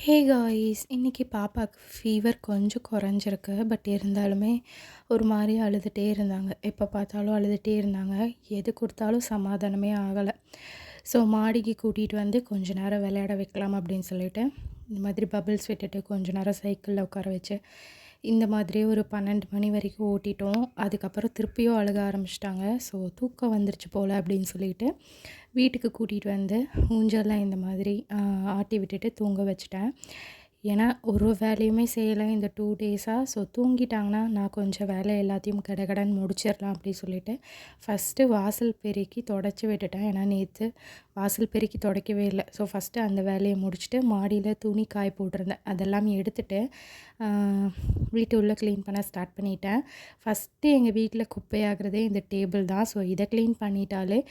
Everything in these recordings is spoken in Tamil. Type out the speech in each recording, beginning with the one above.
Hey guys! இன்னைக்கு பாப்பாக்கு ஃபீவர் கொஞ்சம் குறைஞ்சிருக்கு. பட் இருந்தாலுமே ஒரு மாரி அழுதுட்டே இருந்தாங்க. எப்போ பார்த்தாலும் அழுதுட்டே இருந்தாங்க. எது குடுத்தாலும் சமாதானமே ஆகல. ஸோ மாடிக்கு கூட்டிட்டு வந்து கொஞ்ச நேரம் விளையாட வைக்கலாம் அப்படின்னு சொல்லிட்டு, இந்த மாதிரி பபிள்ஸ் விட்டுட்டு கொஞ்ச நேரம் சைக்கிள்ல உட்கார வச்சு, இந்த மாதிரியே ஒரு 12 மணி வரைக்கும் ஓட்டிட்டோம். அதுக்கப்புறம் திருப்பியும் அழுக ஆரம்பிச்சுட்டாங்க. ஸோ தூக்கம் வந்துருச்சு போல அப்படின்னு சொல்லிட்டு, வீட்டுக்கு கூட்டிட்டு வந்து ஊஞ்சல்ல இந்த மாதிரி ஆட்டி விட்டுட்டு தூங்க வச்சுட்டேன். ஏன்னா, ஒரு வேலையுமே செய்யல இந்த 2 டேஸா. ஸோ தூங்கிட்டாங்கன்னா, நான் கொஞ்சம் வேலை எல்லாத்தையும் கடகடன்னு முடிச்சிடலாம் அப்படி சொல்லிட்டு, ஃபஸ்ட்டு வாசல் பெருக்கி தொடச்சி விட்டுட்டேன். ஏன்னா, நேத்து வாசல் பெருக்கி துடைக்கவே இல்ல. ஸோ ஃபஸ்ட்டு அந்த வேலைய முடிச்சுட்டு, மாடியில துணி காய போட்டிருந்தேன். அதெல்லாம் எடுத்துட்டு, ஆ வீட்டு உள்ள க்ளீன் பண்ண ஸ்டார்ட் பண்ணிட்டேன். ஃபஸ்ட்டு எங்க வீட்ல குப்பையாகிறதே இந்த டேபிள் தான். ஸோ இத க்ளீன் பண்ணிட்டாலே,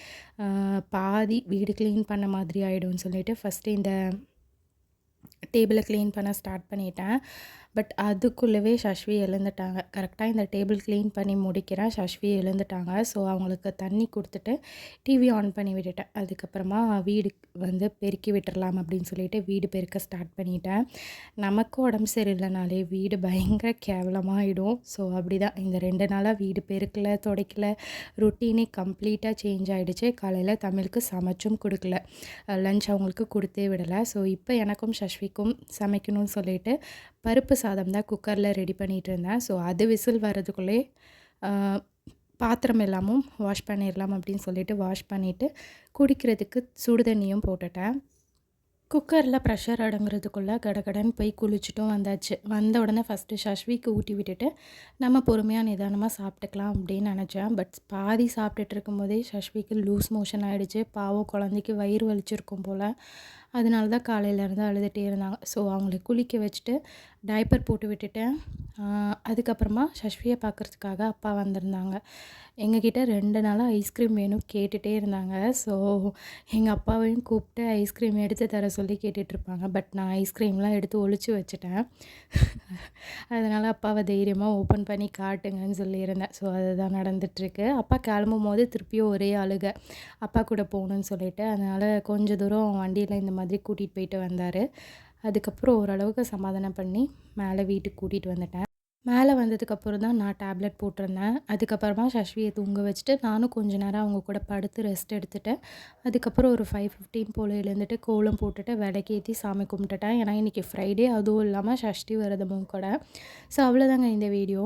பாதி வீடு க்ளீன் பண்ண மாதிரி ஆயிடும்னு சொல்லிட்டு, ஃபஸ்ட்டு இந்த டேபிள க்ளீன் பண்ண ஸ்டார்ட் பண்ணிட்டேன். பட் அதுக்குள்ளவே சஷ்வி எழுந்துட்டாங்க. கரெக்டாக இந்த டேபிள் க்ளீன் பண்ணி முடிக்கிறேன். சஷ்வி எழுந்துட்டாங்க. ஸோ அவங்களுக்கு தண்ணி குடுத்துட்டு டிவி ஆன் பண்ணி விட்டுட்டேன். அதுக்கப்புறமா வீடு வந்து பெருக்கி விட்டுறலாம் அப்படின்னு சொல்லிட்டு வீடு பெருக்க ஸ்டார்ட் பண்ணிட்டேன். நமக்கு உடம்பு சரியில்லைனாலே வீடு பயங்கர கேவலமாயிடும். ஸோ அப்படிதான் இந்த 2 நாளாக வீடு பெருக்கல, துடைக்கல, ரொட்டீனே கம்ப்ளீட்டாக சேஞ்ச் ஆகிடுச்சு. காலையில் தமிழுக்கு சமைச்சும் கொடுக்கல, லஞ்ச் அவங்களுக்கு கொடுத்தே விடலை. ஸோ இப்போ எனக்கும் சஷ்விக்கும் சமைக்கணும்னு சொல்லிட்டு பருப்பு சாதம் தான் குக்கரில் ரெடி பண்ணிகிட்டு இருந்தேன். ஸோ அது விசில் வரதுக்குள்ளே பாத்திரம் எல்லாமும் வாஷ் பண்ணிடலாம் அப்படின்னு சொல்லிட்டு வாஷ் பண்ணிவிட்டு குடிக்கிறதுக்கு சுடு தண்ணியும் போட்டுட்டேன். குக்கரில் ப்ரெஷர் அடங்குறதுக்குள்ளே கடகடன்னு போய் குளிச்சுட்டும் வந்தாச்சு. வந்த உடனே ஃபஸ்ட்டு சஷ்விக்கு ஊட்டி விட்டுட்டு நம்ம பொறுமையாக நிதானமாக சாப்பிட்டுக்கலாம் அப்படின்னு நினச்சேன். பட் பாதி சாப்பிட்டுட்டு இருக்கும்போதே சஷ்விக்கு லூஸ் மோஷன் ஆகிடுச்சு. பாவம் குழந்தைக்கு வயிறு வலிச்சிருக்கும் போல். அதனால தான் காலையிலேருந்து அழுதுகிட்டே இருந்தாங்க. ஸோ அவங்கள குளிக்க வச்சுட்டு டைப்பர் போட்டு விட்டுட்டேன். அதுக்கப்புறமா சஷ்வியை பார்க்குறதுக்காக அப்பா வந்திருந்தாங்க. எங்ககிட்ட 2 நாளாக ஐஸ்கிரீம் வேணும் கேட்டுகிட்டே இருந்தாங்க. ஸோ எங்கள் அப்பாவையும் கூப்பிட்டு ஐஸ்கிரீம் எடுத்து தர சொல்லி கேட்டுட்ருப்பாங்க. பட் நான் ஐஸ்கிரீம்லாம் எடுத்து ஒளிச்சு வச்சுட்டேன். அதனால் அப்பாவை தைரியமாக ஓப்பன் பண்ணி காட்டுங்கன்னு சொல்லியிருந்தேன். ஸோ அதுதான் நடந்துகிட்ருக்கு. அப்பா கிளம்பும்போது திருப்பியும் ஒரே அழுகை, அப்பா கூட போகணுன்னு சொல்லிட்டு. அதனால் கொஞ்சம் தூரம் வண்டியில் இந்த மாதிரி கூட்டிகிட்டு போயிட்டு வந்தார். அதுக்கப்புறம் ஓரளவுக்கு சமாதானம் பண்ணி மேலே வீட்டுக்கு கூட்டிகிட்டு வந்துட்டேன். மேலே வந்ததுக்கப்புறம் தான் நான் டேப்லெட் போட்டிருந்தேன். அதுக்கப்புறமா சஷ்வியை தூங்க வச்சுட்டு நானும் கொஞ்ச நேரம் அவங்க கூட படுத்து ரெஸ்ட் எடுத்துட்டேன். அதுக்கப்புறம் ஒரு 5:15 போல் எழுந்துட்டு கோலம் போட்டுட்டு விளக்கேத்தி சாமி கும்பிட்டுட்டேன். ஏன்னா இன்றைக்கி ஃப்ரைடே, அதுவும் இல்லாமல் சஷ்டி விரதமும் கூட. ஸோ அவ்வளோதாங்க இந்த வீடியோ.